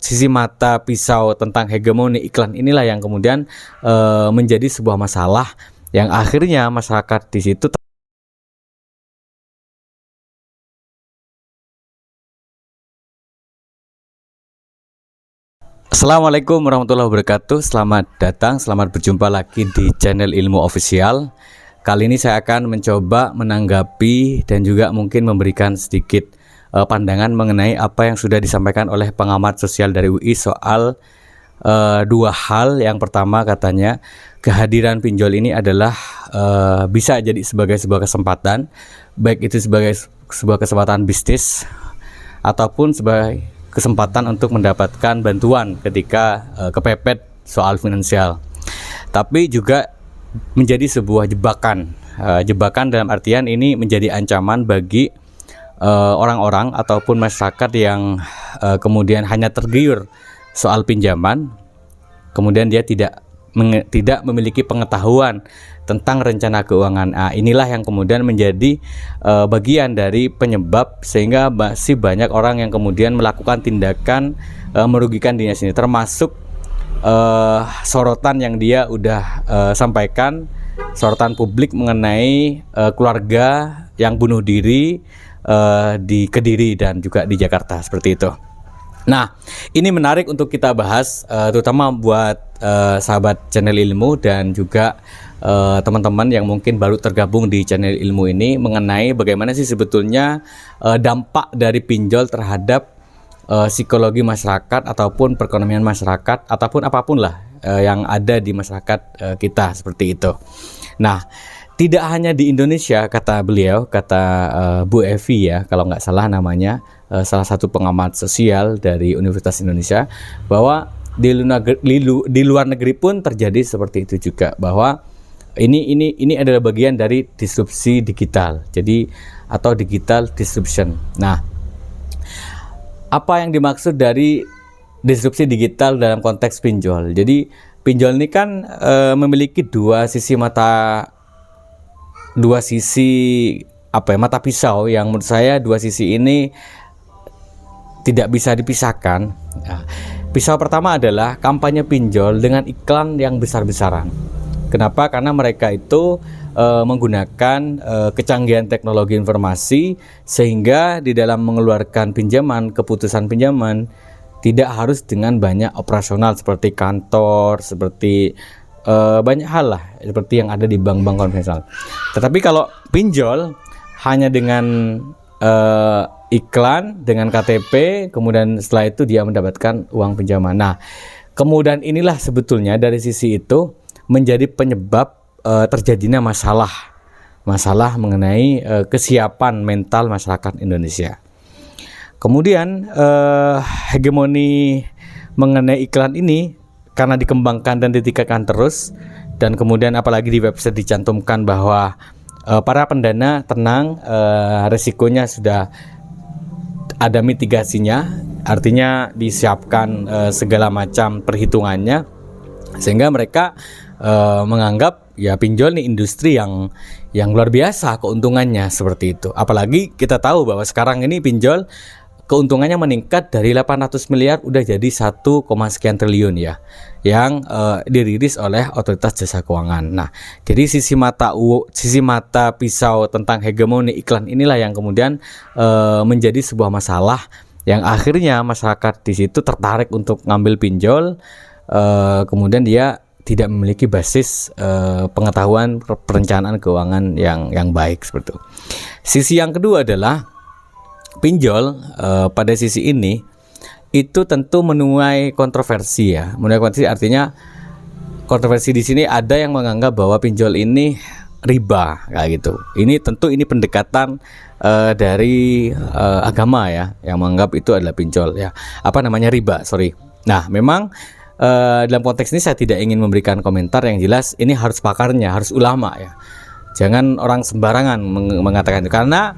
sisi mata pisau tentang hegemoni iklan inilah yang kemudian menjadi sebuah masalah yang akhirnya masyarakat di situ. Assalamualaikum warahmatullahi wabarakatuh. Selamat datang, selamat berjumpa lagi di channel Ilmu Official. Kali ini saya akan mencoba menanggapi dan juga mungkin memberikan sedikit pandangan mengenai apa yang sudah disampaikan oleh pengamat sosial dari UI soal dua hal. Yang pertama, katanya kehadiran pinjol ini adalah bisa jadi sebagai sebuah kesempatan, baik itu sebagai sebuah kesempatan bisnis ataupun sebagai kesempatan untuk mendapatkan bantuan ketika kepepet soal finansial. Tapi juga menjadi sebuah jebakan. Jebakan dalam artian ini menjadi ancaman bagi orang-orang ataupun masyarakat yang kemudian hanya tergiur soal pinjaman, kemudian dia tidak memiliki pengetahuan tentang rencana keuangan. Inilah yang kemudian menjadi bagian dari penyebab sehingga masih banyak orang yang kemudian melakukan tindakan merugikan dirinya sendiri, termasuk sorotan yang dia udah sampaikan, sorotan publik mengenai keluarga yang bunuh diri di Kediri dan juga di Jakarta, seperti itu. Nah, ini menarik untuk kita bahas, terutama buat sahabat channel ilmu dan juga teman-teman yang mungkin baru tergabung di channel ilmu ini, mengenai bagaimana sih sebetulnya dampak dari pinjol terhadap psikologi masyarakat ataupun perekonomian masyarakat ataupun apapun lah yang ada di masyarakat kita, seperti itu. Nah, tidak hanya di Indonesia, kata beliau, kata Bu Evi ya, kalau nggak salah namanya, salah satu pengamat sosial dari Universitas Indonesia, bahwa di luar negeri pun terjadi seperti itu juga, bahwa ini adalah bagian dari disrupsi digital, jadi atau digital disruption. Nah, apa yang dimaksud dari disrupsi digital dalam konteks pinjol? Jadi pinjol ini kan memiliki dua sisi mata pisau, yang menurut saya dua sisi ini tidak bisa dipisahkan. Pisau pertama adalah kampanye pinjol dengan iklan yang besar-besaran. Kenapa? Karena mereka itu menggunakan kecanggihan teknologi informasi, sehingga di dalam mengeluarkan pinjaman, keputusan pinjaman tidak harus dengan banyak operasional seperti kantor, seperti banyak hal lah seperti yang ada di bank-bank konvensional. Tetapi kalau pinjol hanya dengan iklan, dengan KTP, kemudian setelah itu dia mendapatkan uang pinjaman. Nah, kemudian inilah sebetulnya dari sisi itu menjadi penyebab terjadinya masalah mengenai kesiapan mental masyarakat Indonesia. Kemudian hegemoni mengenai iklan ini karena dikembangkan dan ditingkatkan terus, dan kemudian apalagi di website dicantumkan bahwa para pendana tenang, resikonya sudah ada mitigasinya, artinya disiapkan segala macam perhitungannya, sehingga mereka menganggap ya pinjol ini industri yang luar biasa keuntungannya, seperti itu. Apalagi kita tahu bahwa sekarang ini pinjol keuntungannya meningkat dari 800 miliar udah jadi 1, sekian triliun ya, yang dirilis oleh Otoritas Jasa Keuangan. Nah, jadi sisi mata pisau tentang hegemoni iklan inilah yang kemudian menjadi sebuah masalah yang akhirnya masyarakat di situ tertarik untuk ngambil pinjol, kemudian dia tidak memiliki basis pengetahuan perencanaan keuangan yang baik, seperti itu. Sisi yang kedua adalah pinjol pada sisi ini itu tentu menuai kontroversi ya. Menuai kontroversi artinya kontroversi di sini ada yang menganggap bahwa pinjol ini riba kayak gitu. Ini tentu ini pendekatan dari agama ya, yang menganggap itu adalah pinjol ya. Riba, sorry. Nah, memang dalam konteks ini saya tidak ingin memberikan komentar, yang jelas ini harus pakarnya, harus ulama ya. Jangan orang sembarangan mengatakan itu, karena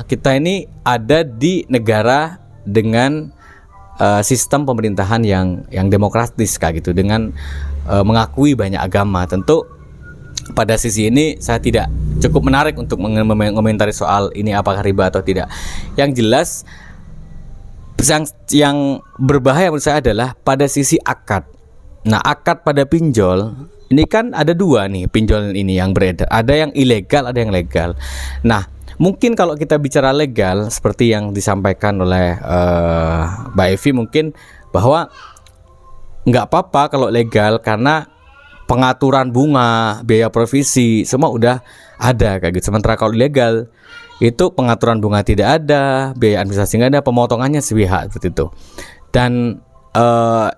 kita ini ada di negara dengan sistem pemerintahan yang demokratis kayak gitu, dengan mengakui banyak agama. Tentu pada sisi ini saya tidak cukup menarik untuk mengomentari soal ini apakah riba atau tidak. Yang jelas Yang berbahaya menurut saya adalah pada sisi akad. Nah, akad pada pinjol ini kan ada dua nih pinjol ini yang beredar. Ada yang ilegal, ada yang legal. Nah, mungkin kalau kita bicara legal seperti yang disampaikan oleh Mbak Evi mungkin bahwa nggak apa-apa kalau legal karena pengaturan bunga, biaya provisi semua udah ada kayak gitu. Sementara kalau ilegal itu pengaturan bunga tidak ada, biaya administrasi nggak ada, pemotongannya sepihak seperti itu. Dan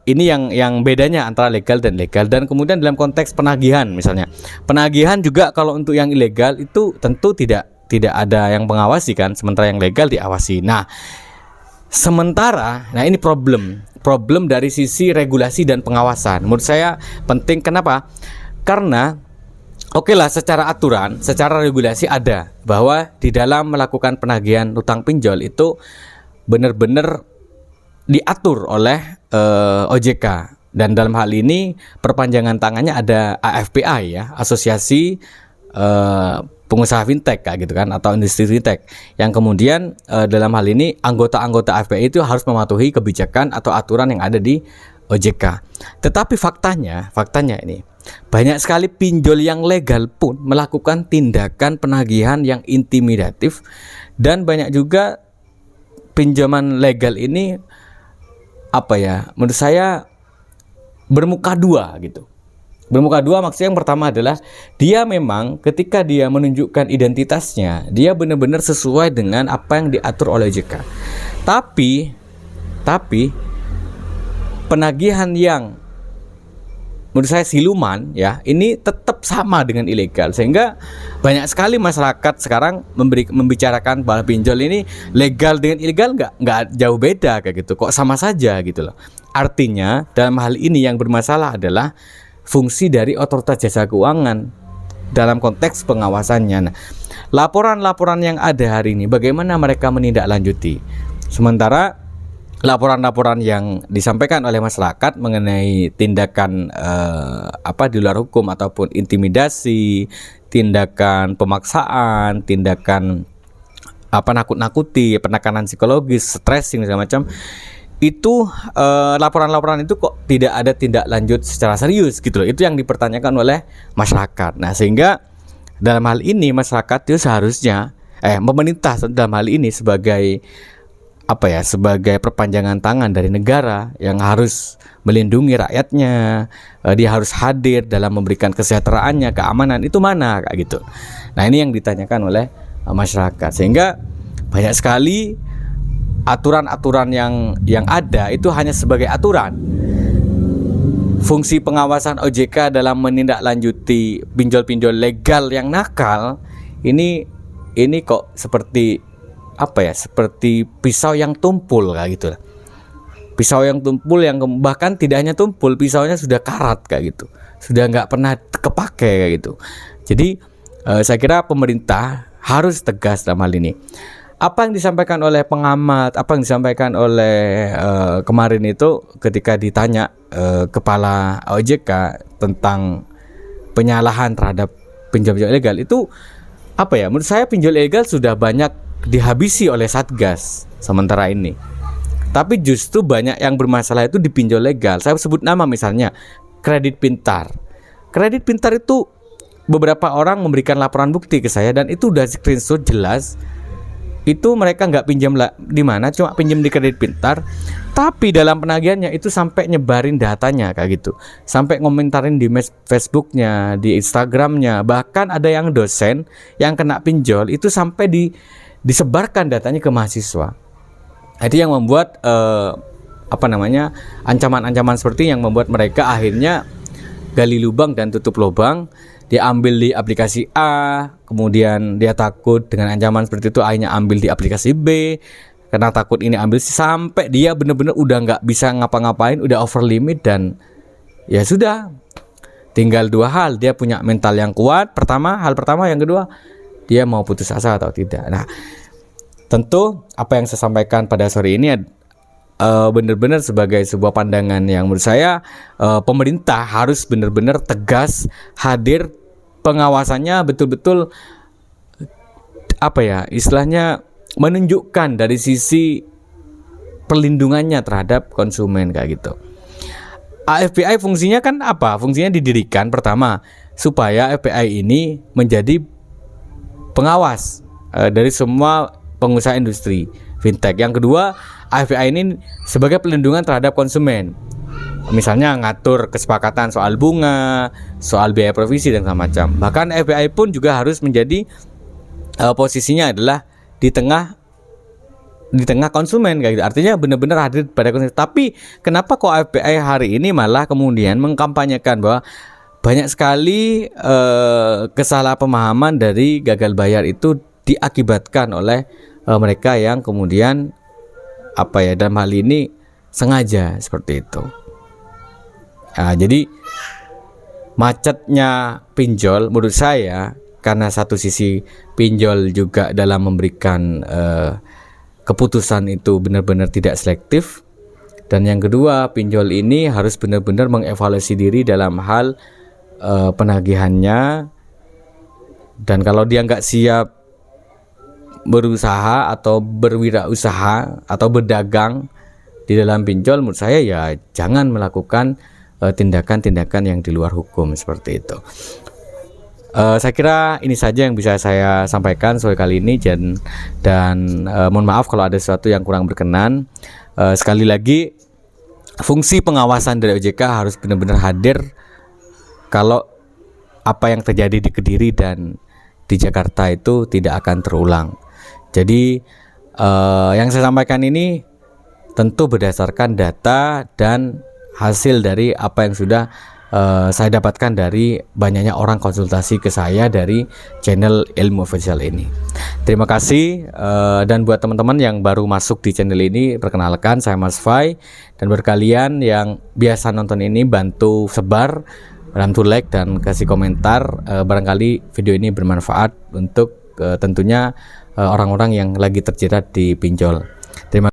ini yang bedanya antara legal dan legal. Dan kemudian dalam konteks penagihan misalnya, penagihan juga kalau untuk yang ilegal itu tentu tidak ada yang mengawasi kan, sementara yang legal diawasi. Nah ini problem dari sisi regulasi dan pengawasan. Menurut saya penting. Kenapa? Karena oke lah, secara aturan, secara regulasi ada bahwa di dalam melakukan penagihan utang pinjol itu benar-benar diatur oleh OJK. Dan dalam hal ini perpanjangan tangannya ada AFPI ya, Asosiasi Pengusaha Fintech kayak gitu kan, atau industri fintech, yang kemudian dalam hal ini anggota-anggota AFPI itu harus mematuhi kebijakan atau aturan yang ada di OJK. Tetapi faktanya ini banyak sekali pinjol yang legal pun melakukan tindakan penagihan yang intimidatif, dan banyak juga pinjaman legal ini menurut saya bermuka dua gitu. Bermuka dua maksudnya yang pertama adalah dia memang ketika dia menunjukkan identitasnya, dia benar-benar sesuai dengan apa yang diatur oleh OJK. Tapi penagihan yang menurut saya siluman ya, ini tetap sama dengan ilegal, sehingga banyak sekali masyarakat sekarang membicarakan bahwa pinjol ini legal dengan ilegal nggak jauh beda kayak gitu, kok sama saja gitu loh. Artinya dalam hal ini yang bermasalah adalah fungsi dari otoritas jasa keuangan dalam konteks pengawasannya. Nah, laporan-laporan yang ada hari ini bagaimana mereka menindaklanjuti, sementara laporan-laporan yang disampaikan oleh masyarakat mengenai tindakan di luar hukum ataupun intimidasi, tindakan pemaksaan, tindakan nakut-nakuti, penekanan psikologis, stressing segala macam, itu laporan-laporan itu kok tidak ada tindak lanjut secara serius gitu loh. Itu yang dipertanyakan oleh masyarakat. Nah, sehingga dalam hal ini masyarakat itu seharusnya pemerintah dalam hal ini sebagai sebagai perpanjangan tangan dari negara yang harus melindungi rakyatnya, dia harus hadir dalam memberikan kesejahteraannya, keamanan, itu mana kayak gitu. Nah, ini yang ditanyakan oleh masyarakat, sehingga banyak sekali aturan-aturan yang ada itu hanya sebagai aturan. Fungsi pengawasan OJK dalam menindaklanjuti pinjol-pinjol legal yang nakal ini kok seperti seperti pisau yang tumpul kayak gitu. Pisau yang tumpul yang bahkan tidak hanya tumpul, pisaunya sudah karat kayak gitu, sudah nggak pernah kepake kayak gitu. Jadi saya kira pemerintah harus tegas dalam hal ini. Apa yang disampaikan oleh pengamat, apa yang disampaikan oleh kemarin itu ketika ditanya kepala OJK tentang penyalahan terhadap pinjol ilegal itu menurut saya pinjol ilegal sudah banyak dihabisi oleh Satgas sementara ini. Tapi justru banyak yang bermasalah itu di pinjol legal. Saya sebut nama misalnya Kredit Pintar. Kredit Pintar itu beberapa orang memberikan laporan bukti ke saya dan itu udah screenshot jelas. Itu mereka nggak pinjam di mana, cuma pinjam di Kredit Pintar. Tapi dalam penagihannya itu sampai nyebarin datanya kayak gitu, sampai ngomentarin di Facebooknya, di Instagramnya. Bahkan ada yang dosen yang kena pinjol itu sampai disebarkan datanya ke mahasiswa. Itu yang membuat ancaman-ancaman seperti yang membuat mereka akhirnya gali lubang dan tutup lubang. Dia ambil di aplikasi A, kemudian dia takut dengan ancaman seperti itu akhirnya ambil di aplikasi B, karena takut ini ambil sampai dia benar-benar udah nggak bisa ngapa-ngapain, udah over limit, dan ya sudah, tinggal dua hal, dia punya mental yang kuat, hal pertama, yang kedua dia mau putus asa atau tidak. Nah, tentu apa yang saya sampaikan pada sore ini benar-benar sebagai sebuah pandangan yang menurut saya pemerintah harus benar-benar tegas hadir, pengawasannya betul-betul istilahnya menunjukkan dari sisi perlindungannya terhadap konsumen kayak gitu. AFPI fungsinya kan apa? Fungsinya didirikan pertama supaya AFPI ini menjadi pengawas dari semua pengusaha industri fintech. Yang kedua, AFPI ini sebagai pelindungan terhadap konsumen. Misalnya ngatur kesepakatan soal bunga, soal biaya provisi dan macam. Bahkan AFPI pun juga harus menjadi posisinya adalah di tengah konsumen kayak gitu. Artinya benar-benar hadir pada konsumen. Tapi kenapa kok AFPI hari ini malah kemudian mengkampanyekan bahwa banyak sekali kesalahpahaman dari gagal bayar itu diakibatkan oleh mereka yang kemudian dalam hal ini sengaja seperti itu. Nah, jadi macetnya pinjol menurut saya karena satu sisi pinjol juga dalam memberikan keputusan itu benar-benar tidak selektif, dan yang kedua pinjol ini harus benar-benar mengevaluasi diri dalam hal penagihannya, dan kalau dia nggak siap berusaha atau berwirausaha atau berdagang di dalam pinjol, menurut saya ya jangan melakukan tindakan-tindakan yang di luar hukum seperti itu. Saya kira ini saja yang bisa saya sampaikan sore kali ini, dan mohon maaf kalau ada sesuatu yang kurang berkenan. Sekali lagi, fungsi pengawasan dari OJK harus benar-benar hadir kalau apa yang terjadi di Kediri dan di Jakarta itu tidak akan terulang. Jadi yang saya sampaikan ini tentu berdasarkan data dan hasil dari apa yang sudah saya dapatkan dari banyaknya orang konsultasi ke saya dari channel Ilmu Official ini. Terima kasih, dan buat teman-teman yang baru masuk di channel ini, perkenalkan saya Mas Fai, dan buat kalian yang biasa nonton ini bantu sebar, bantu like dan kasih komentar, barangkali video ini bermanfaat untuk tentunya orang-orang yang lagi terjerat di pinjol. Terima